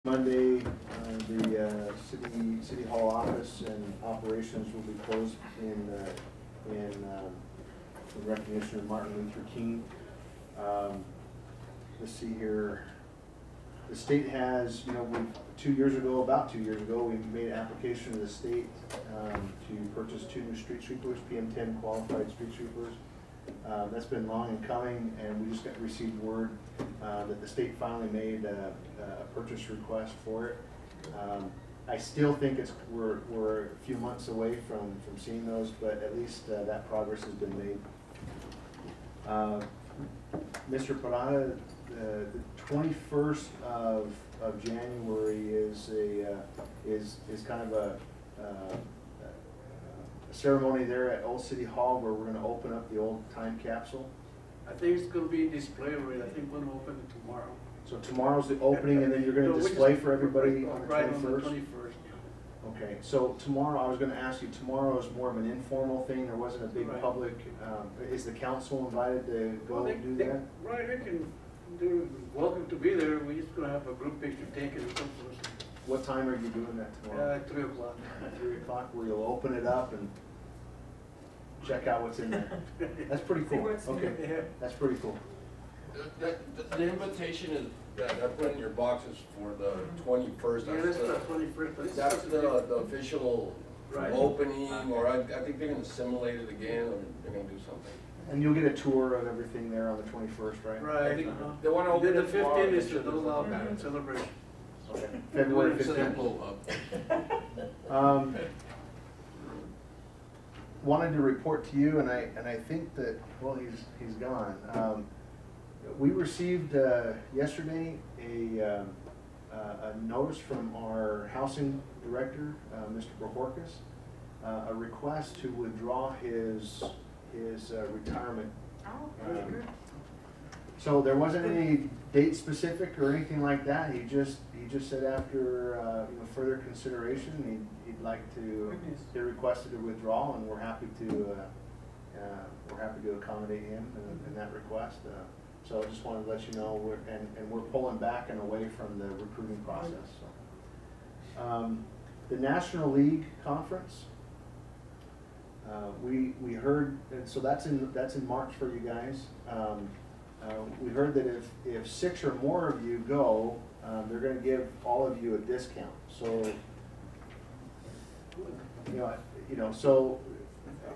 Monday, the city hall office and operations will be closed in recognition of Martin Luther King. Let's see here. The state has, about 2 years ago, we made an application to the state to purchase 2 new street sweepers, PM10 qualified street sweepers. That's been long in coming, and we just received word that the state finally made a purchase request for it. I still think we're a few months away from seeing those, but at least that progress has been made. Mr. Parada, the 21st of January is kind of a ceremony there at Old City Hall where we're going to open up the old time capsule. I think it's going to be a display already. I think we're going to open it tomorrow. So tomorrow's the opening, and then you're going to display for everybody on the 21st? Right, on the 21st. Okay, so tomorrow, I was going to ask you, tomorrow is more of an informal thing. There wasn't a big public, is the council invited to go do that? Right, they can do, welcome to be there. We're just going to have a group picture taken or something. What time are you doing that tomorrow? At 3 o'clock. At 3 o'clock, where you'll open it up and check out what's in there. That's pretty cool. Okay, yeah. That's pretty cool. The invitation is that I put in your boxes for the 21st. Yeah, that's the 21st. That's the official opening, or I think they're going to simulate it again, or they're going to do something. And you'll get a tour of everything there on the 21st, right? Right. They want to open the it tomorrow. 15th is the little celebration. Okay. February 15th. Wanted to report to you, and I think that, well, he's gone. We received yesterday a notice from our housing director, Mr. Bojorquez, a request to withdraw his retirement. So there wasn't any date specific or anything like that. He just said after further consideration, he'd like to. He requested a withdrawal, and we're happy to accommodate him in that request. So I just wanted to let you know we're pulling back and away from the recruiting process. So the National League Conference. We heard, and so that's in March for you guys. We heard that if 6 or more of you go, they're going to give all of you a discount. So so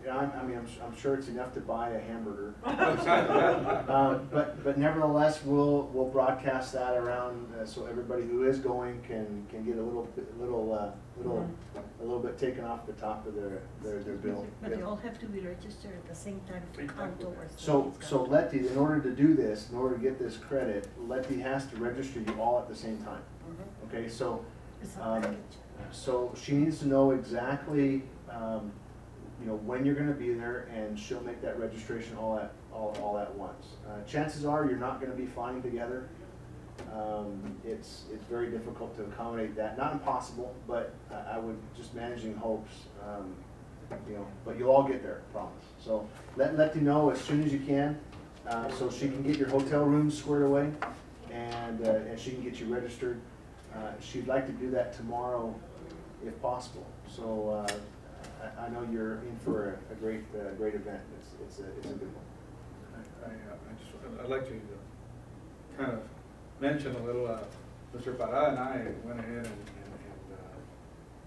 I'm sure it's enough to buy a hamburger. But nevertheless, we'll broadcast that around so everybody who is going can get a little bit taken off the top of their bill. But they all have to be registered at the same time to count towards the So discount. Letty, in order to do this, in order to get this credit, Letty has to register you all at the same time. Okay, so so she needs to know exactly when you're going to be there, and she'll make that registration all at once. Chances are you're not going to be flying together. It's very difficult to accommodate that. Not impossible, but I would just managing hopes. But you'll all get there, I promise. So let Letty know as soon as you can, so she can get your hotel rooms squared away, and she can get you registered. She'd like to do that tomorrow, if possible. So I know you're in for a great event. It's a good one. I'd like to kind of mention a little. Mr. Parada and I went ahead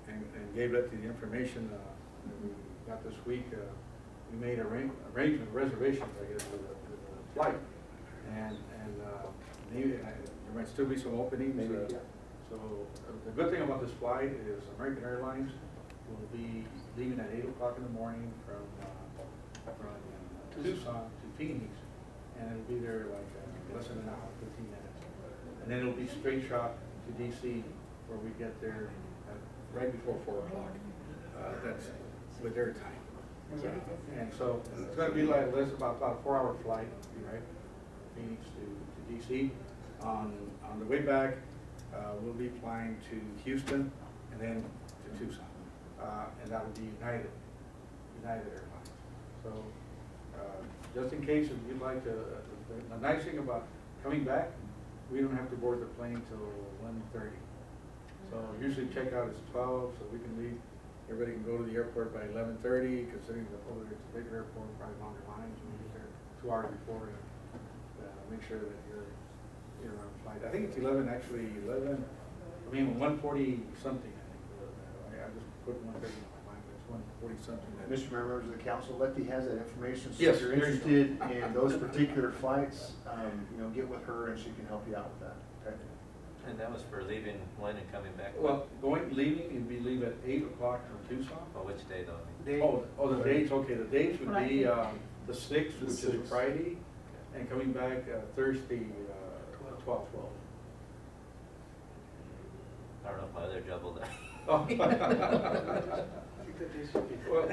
and gave Letty the information that we got this week. We made arrangement reservations, I guess, with a flight, and maybe there might still be some openings. Maybe, yeah. So the good thing about this flight is American Airlines will be leaving at 8 o'clock in the morning from Tucson to Phoenix, and it'll be there like less than an hour, 15 minutes. And then it'll be straight shot to DC, where we get there right before 4 o'clock. That's with their time. And so it's going to be like less about a 4-hour flight, right? Phoenix to DC. On the way back, we'll be flying to Houston and then to Tucson. And that will be United Airlines. So just in case if you'd like to, the nice thing about coming back, we don't have to board the plane till 1:30. So usually checkout is 12, so we can leave, everybody can go to the airport by 11:30, considering that over there it's a bigger airport, probably longer lines, we get there 2 hours before to make sure that you're on flight. I think it's 11, actually 11, I mean 140 something, I think. I just put 130 on my mind, but it's 140 something. Mr. Mayor, members of the council, Letty has that information, so Yes, if you're there you go. interested in those particular flights, get with her and she can help you out with that, okay? And that was for leaving when and coming back? Well, leaving, it'd be leave at 8 o'clock from Tucson. Or which day though? The dates, okay, the dates would be, the 6th, which is a 6th. Friday, and coming back, Thursday, 12. I don't know if my other jumbled that. Oh. Well,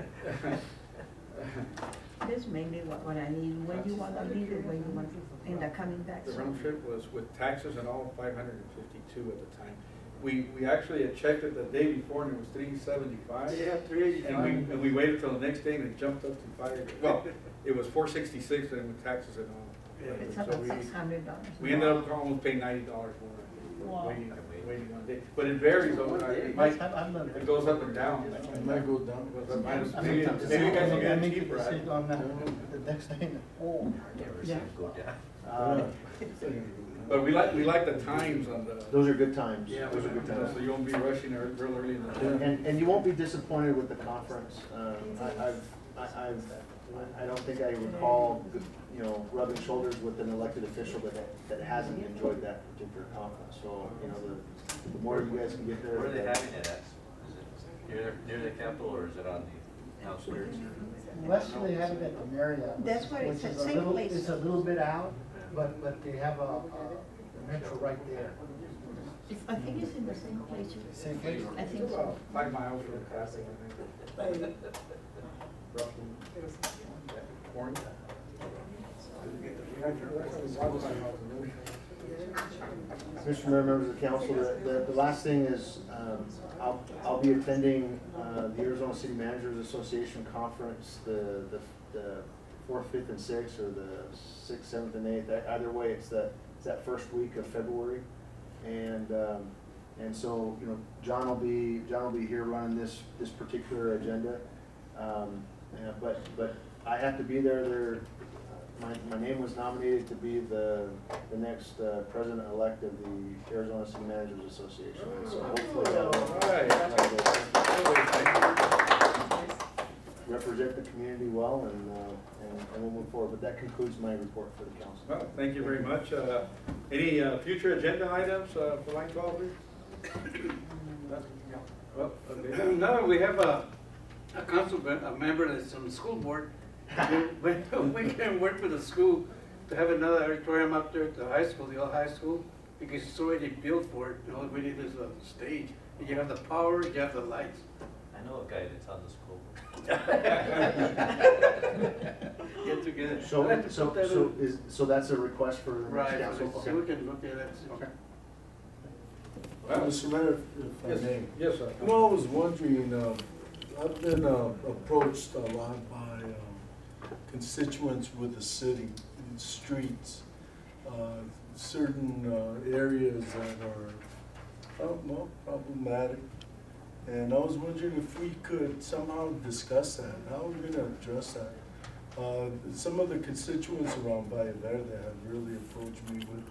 That's mainly what I need, when you want to leave it, when you want to, and the coming back. the round trip was with taxes and all 552 at the time. We actually had checked it the day before and it was 375. Yeah, 385. And we waited till the next day and it jumped up to 5. Well, it was 466 and with taxes and all. It's So about we- $600. We ended up almost paying $90 more. Wow. Waiting one day, but it varies over time. It might, I'm not. it goes up and down. It might go down. It goes up minus- I Maybe mean, maybe you guys will get I it make a cheaper. decision on that the next day. Oh. Never Yeah. seen it go down. But we like the times on the. Those are good times. Yeah, Those are good So times. you won't be rushing real early in the day. And you won't be disappointed with the conference. I don't think I recall, rubbing shoulders with an elected official that hasn't enjoyed that particular conference. So, the more you guys can get there. Where are they having it at? Is it near the Capitol or is it on the outskirts? West, they have it at the Marriott. That's what it which said, is a same little- place. It's a little bit out, but they have a metro right there. I think it's in the same place. Same place? I think so. About 5 miles from the castle, I think. Roughly. Orange. Mr. Mayor, members of the council, the last thing is, I'll be attending, the Arizona City Managers Association Conference, the 4th, 5th, and 6th, or the 6th, 7th, and 8th. Either way, it's that first week of February. And so, John will be here running this particular agenda. But I have to be there. My name was nominated to be the next president-elect of the Arizona City Managers Association. So hopefully represent the community well, and we'll move forward. But that concludes my report for the council. Well, thank you very much. Any future agenda items for line 12? Well, okay. Now we have a member that's on the school board. We can work with the school to have another auditorium up there at the high school, the old high school, because it's already built for it. All we need is a stage. You have the power, you have the lights. I know a guy that's on the school. Get together. So that's a request for the next Right, council? so we can look at that. Okay. Mr. Mayor, if I may. Yes, sir. I was wondering, I've been approached a lot by constituents with the city, streets, certain areas that are, problematic. And I was wondering if we could somehow discuss that, how are we gonna address that? Some of the constituents around Valle Verde have really approached me with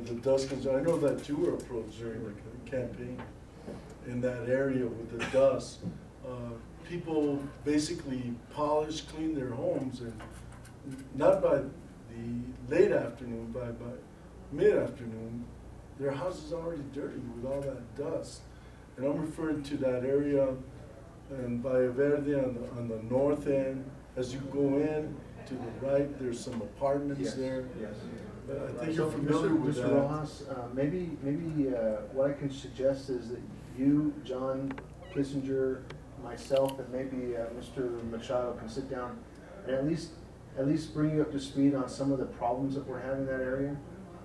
the dust control. I know that you were approached during the campaign in that area with the dust. People basically polish, clean their homes, and not by the late afternoon, by mid-afternoon, their house is already dirty with all that dust. And I'm referring to that area in Valle Verde on the north end. As you go in to the right, there's some apartments there. Yes. I think you're familiar with Mr. that. Rojas, maybe what I can suggest is that you, John Kissinger, myself, and maybe Mr. Machado can sit down and at least bring you up to speed on some of the problems that we're having in that area.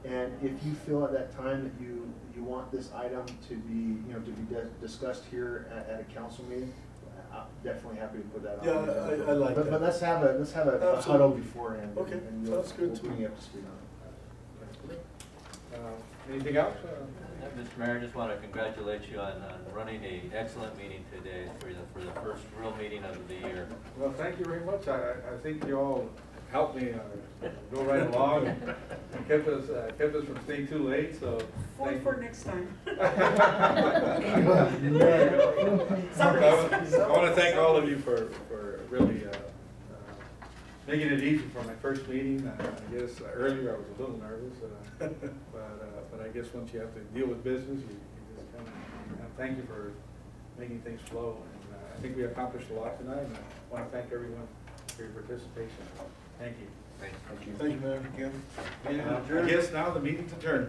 And if you feel at that time that you want this item to be discussed here at a council meeting, I'm definitely happy to put that on. Yeah, I like that. But let's have a Absolutely. huddle beforehand. Okay, and sounds good to we'll bring me. you up to speed on it. Anything else? Mr. Mayor, I just want to congratulate you on running an excellent meeting today for the first real meeting of the year. Well, thank you very much. I think you all helped me go right along and kept us from staying too late, so. Vote for next time. I want to thank all of you for really making it easy for my first meeting. I guess earlier I was a little nervous, but I guess once you have to deal with business, you just kind of, thank you for making things flow. And I think we accomplished a lot tonight, and I want to thank everyone for your participation. Thank you. Thank you. Thank you, Mayor, again. I guess now the meeting's adjourned.